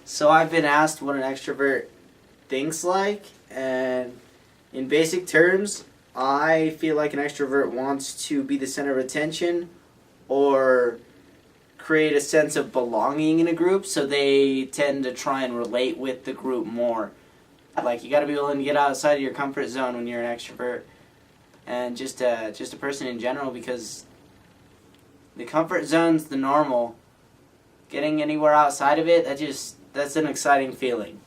So I've been asked what an extrovert thinks like, and in basic terms, I feel like an extrovert wants to be the center of attention or create a sense of belonging in a group, so they tend to try and relate with the group more. Like, you got to be willing to get outside of your comfort zone when you're an extrovert, and just a person in general, because the comfort zone's the normal. Getting anywhere outside of it, that's an exciting feeling.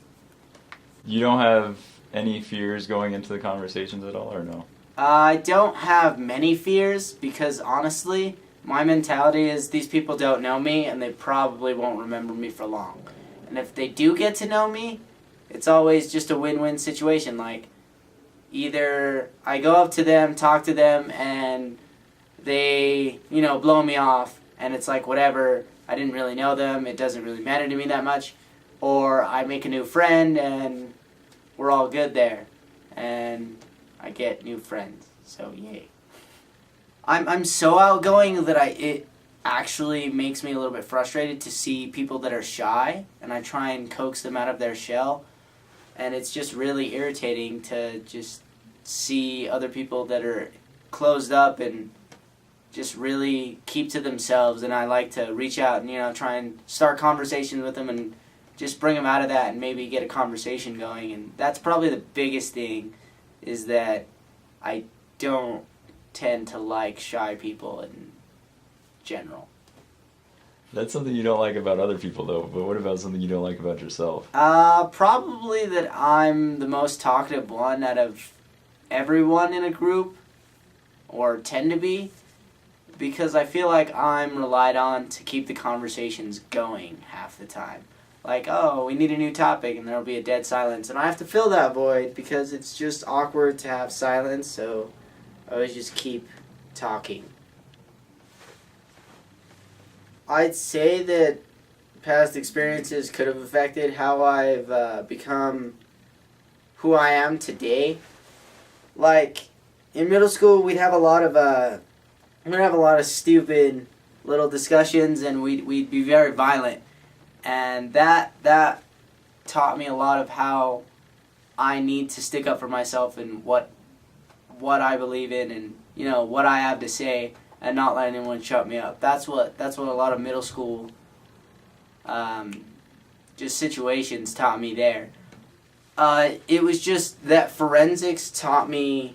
You don't have any fears going into the conversations at all, or no? I don't have many fears because, honestly, my mentality is these people don't know me and they probably won't remember me for long. And if they do get to know me, it's always just a win-win situation. Like, either I go up to them, talk to them, and they, blow me off, and it's like, whatever, I didn't really know them, it doesn't really matter to me that much. Or I make a new friend, and we're all good there. And I get new friends, so yay. I'm so outgoing that it actually makes me a little bit frustrated to see people that are shy, and I try and coax them out of their shell. And it's just really irritating to just see other people that are closed up and just really keep to themselves. And I like to reach out and, try and start conversations with them and just bring them out of that and maybe get a conversation going. And that's probably the biggest thing, is that I don't tend to like shy people in general. That's something you don't like about other people, though. But what about something you don't like about yourself? Probably that I'm the most talkative one out of everyone in a group, or tend to be, because I feel like I'm relied on to keep the conversations going half the time. Like, oh, we need a new topic, and there'll be a dead silence, and I have to fill that void because it's just awkward to have silence, so I always just keep talking. I'd say that past experiences could have affected how I've become who I am today. Like, in middle school, we'd have a lot of stupid little discussions, and we'd be very violent, and that taught me a lot of how I need to stick up for myself and what I believe in, and what I have to say, and not let anyone shut me up. That's what a lot of middle school just situations taught me there. It was just that forensics taught me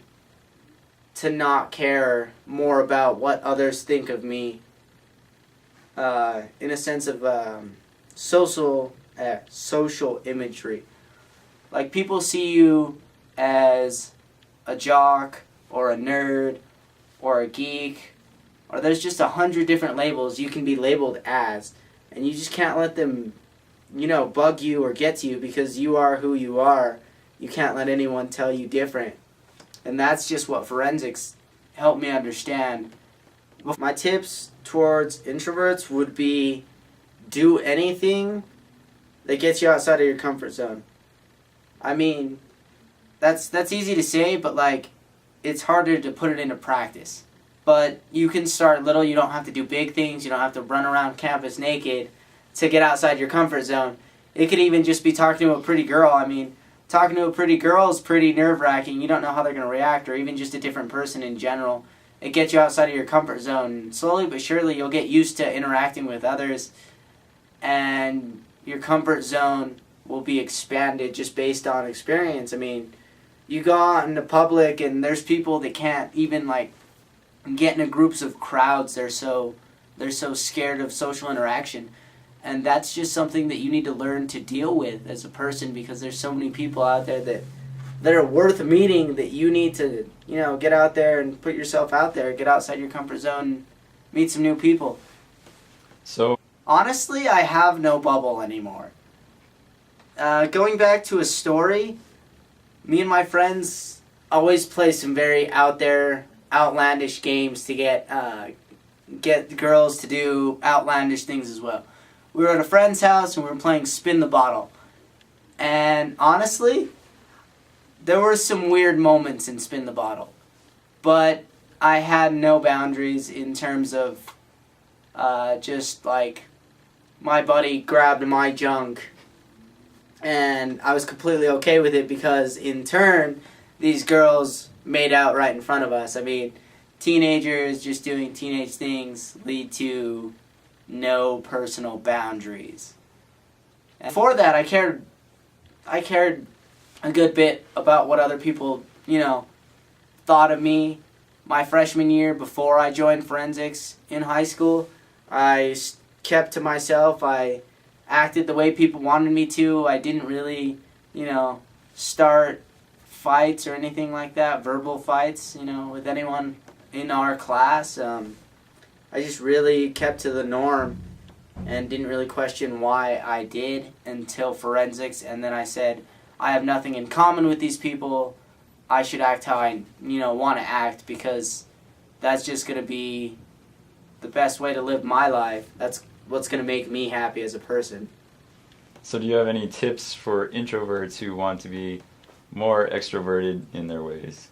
to not care more about what others think of me, in a sense of social imagery. Like, people see you as a jock or a nerd or a geek, or there's just 100 different labels you can be labeled as, and you just can't let them, bug you or get to you, because you are who you are. You can't let anyone tell you different. And that's just what forensics helped me understand. My tips towards introverts would be, do anything that gets you outside of your comfort zone. I mean, that's easy to say, but it's harder to put it into practice. But you can start little. You don't have to do big things. You don't have to run around campus naked to get outside your comfort zone. It could even just be talking to a pretty girl. I mean, talking to a pretty girl is pretty nerve-wracking. You don't know how they're going to react, or even just a different person in general. It gets you outside of your comfort zone. Slowly but surely, you'll get used to interacting with others, and your comfort zone will be expanded just based on experience. I mean, you go out into public, and there's people that can't even, get into groups of crowds. They're so scared of social interaction. And that's just something that you need to learn to deal with as a person, because there's so many people out there that are worth meeting, that you need to, get out there and put yourself out there, get outside your comfort zone, meet some new people. So, honestly, I have no bubble anymore. Going back to a story, me and my friends always play some very out there, outlandish games to get the girls to do outlandish things as well. We were at a friend's house and we were playing Spin the Bottle. And honestly, there were some weird moments in Spin the Bottle. But I had no boundaries in terms of my buddy grabbed my junk And I was completely okay with it because, in turn, these girls made out right in front of us. I mean, teenagers just doing teenage things lead to no personal boundaries. And before that, I cared a good bit about what other people, thought of me. My freshman year, before I joined forensics in high school, I kept to myself. I acted the way people wanted me to. I didn't really, start fights or anything like that, verbal fights, with anyone in our class. I just really kept to the norm and didn't really question why I did until forensics, and then I said, I have nothing in common with these people. I should act how I, want to act, because that's just going to be the best way to live my life. That's what's going to make me happy as a person. So do you have any tips for introverts who want to be more extroverted in their ways?